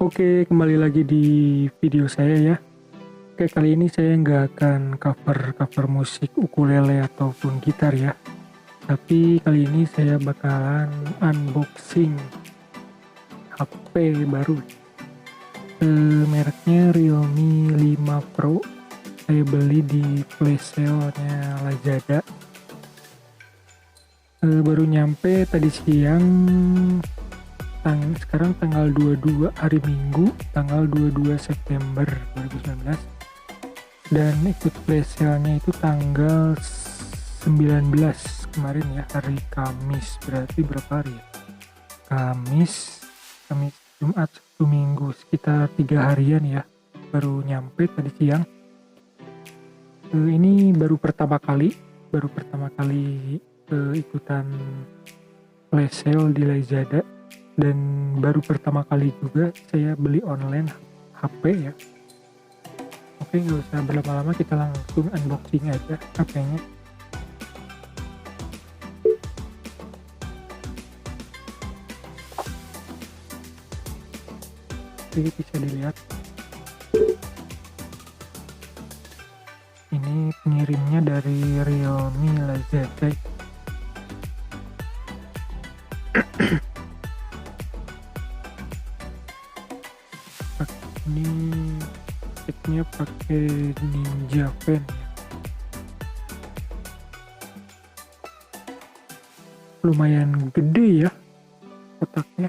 Oke, kembali lagi di video saya ya. Oke, kali ini saya nggak akan cover musik ukulele ataupun gitar ya. Tapi kali ini saya bakalan unboxing HP baru. Mereknya Realme 5 Pro. Saya beli di flash sale-nya Lazada. Baru nyampe tadi siang. Sekarang tanggal 22 hari Minggu, tanggal 22 September 2019, dan ikut flash sale-nya itu tanggal 19 kemarin ya, hari Kamis. Berarti berapa hari ya? Kamis, Jumat, Sabtu, Minggu, sekitar 3 harian ya, baru nyampe tadi siang. Ini baru pertama kali ikutan flash sale di Lazada. Dan baru pertama kali juga saya beli online HP ya. Oke, nggak usah berlama-lama, kita langsung unboxing aja HP-nya. Oke, bisa dilihat. Ini pengirimnya dari Realme Lazada. Ini kitnya pakai Ninja Fan ya. Lumayan gede ya kotaknya.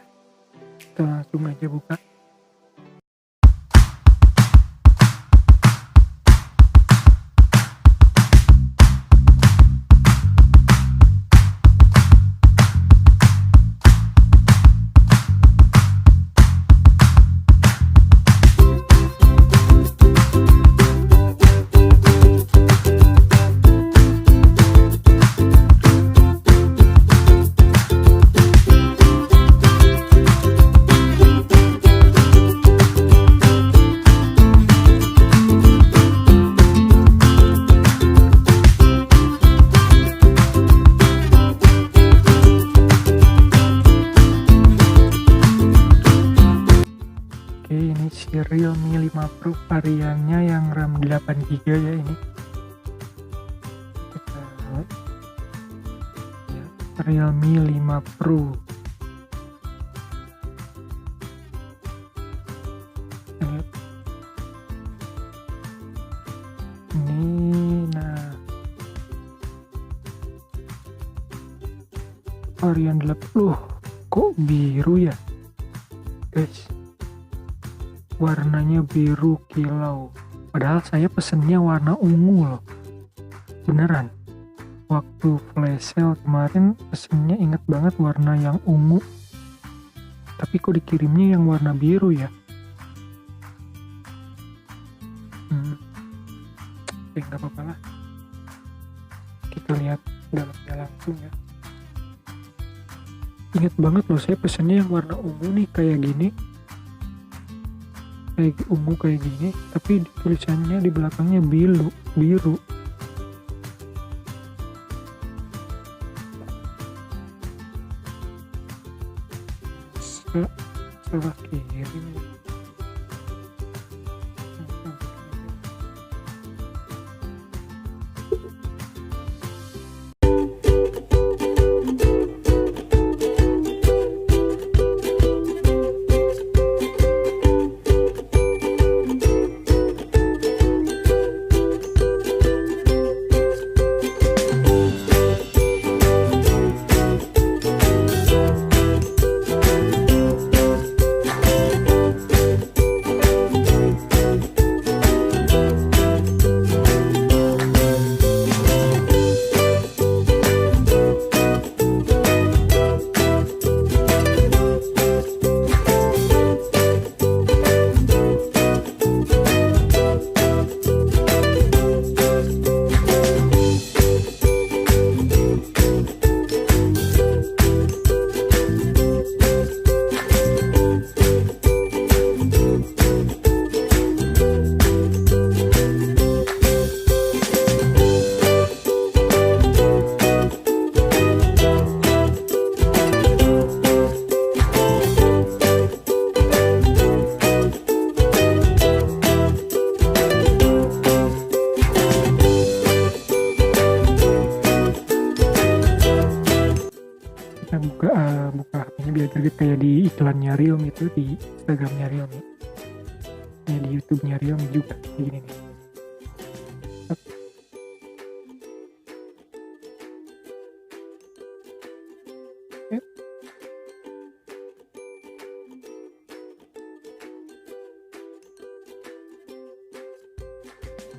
Kita langsung aja buka. Ini si Realme 5 Pro variannya yang RAM 8GB ya ini. Kita lihat ya, Realme 5 Pro. Kita lihat. Ini varian 8. Kok biru ya, guys? Warnanya biru kilau, padahal saya pesennya warna ungu loh, beneran. Waktu flash sale kemarin pesennya inget banget warna yang ungu, tapi kok dikirimnya yang warna biru ya. Oke, nggak apa-apa lah, kita lihat dalamnya langsung ya. Ingat banget loh, saya pesennya yang warna ungu nih, kayak gini, kayak ungu kayak gini, tapi tulisannya di belakangnya biru. Salah kirim. target kayak di iklannya Realme itu, di Instagramnya Realme ya, di YouTube-nya Realme juga begini nih.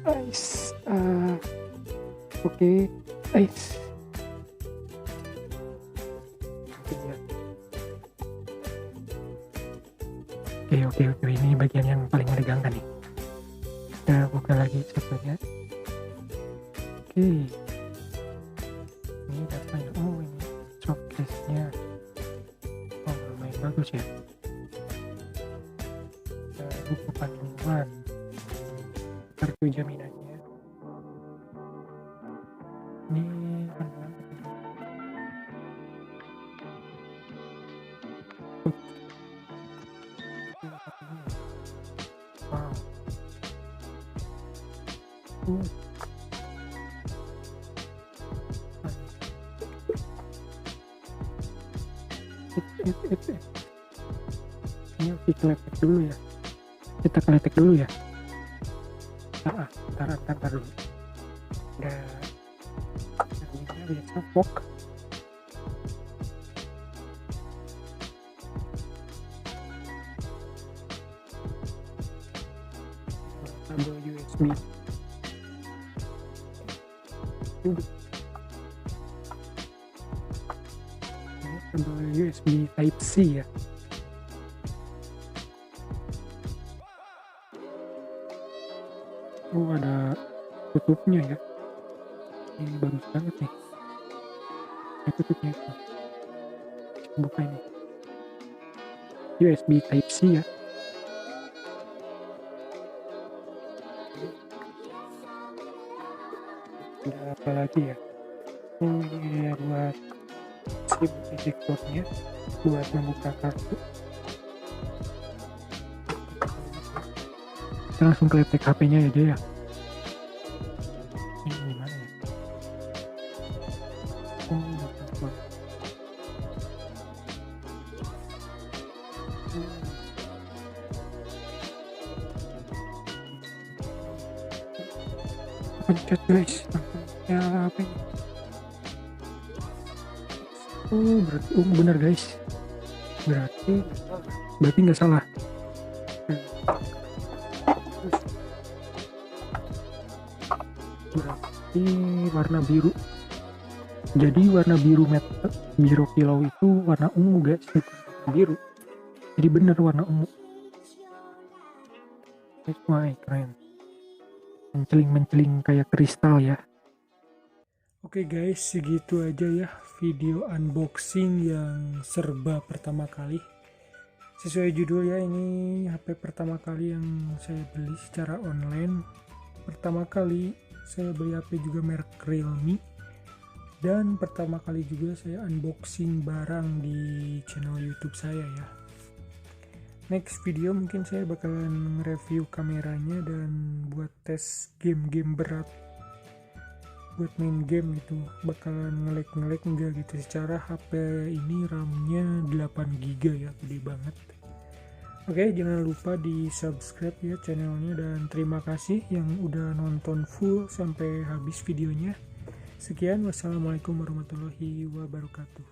Nice. Oke, nice. Oke, ini bagian yang paling menegangkan nih. Kita buka lagi satunya. Oke, ini apa ya? Oh, ini showcase-nya. Oh, lumayan bagus ya. Buku panduan, kartu jaminannya. Ini panduan. Wow. Ini kita kletek dulu ya. Kita kletek dulu ya. Ntar dulu. Ini biasa pok. Kabel USB. Ini kabel USB Type C ya. Oh, ada tutupnya ya. Ini bagus banget nih. Ini tutupnya itu. Buka ini. USB Type C ya. Ada apa lagi ya? Oh, ini buat SIM ejectornya, buat membuka kartu. Kita langsung kletek HP-nya aja ya. Ini gimana ya? Oh, betul. Pencet guys, ya apa ini? Oh, berarti benar guys. Berarti nggak salah. Berarti warna biru. Jadi warna biru kilau itu warna ungu guys, bukan biru. Jadi benar warna ungu. Wah, keren. Menceling kayak kristal ya. Oke guys, segitu aja ya video unboxing yang serba pertama kali. Sesuai judul ya, ini HP pertama kali yang saya beli secara online. Pertama kali saya beli HP juga merek Realme. Dan pertama kali juga saya unboxing barang di channel YouTube saya ya. Next video mungkin saya bakalan review kameranya dan buat tes game-game berat, buat main game gitu, bakalan ngelek enggak gitu. Secara HP ini RAM-nya 8GB ya, gede banget. Oke, jangan lupa di subscribe ya channelnya, dan terima kasih yang udah nonton full sampai habis videonya. Sekian, wassalamualaikum warahmatullahi wabarakatuh.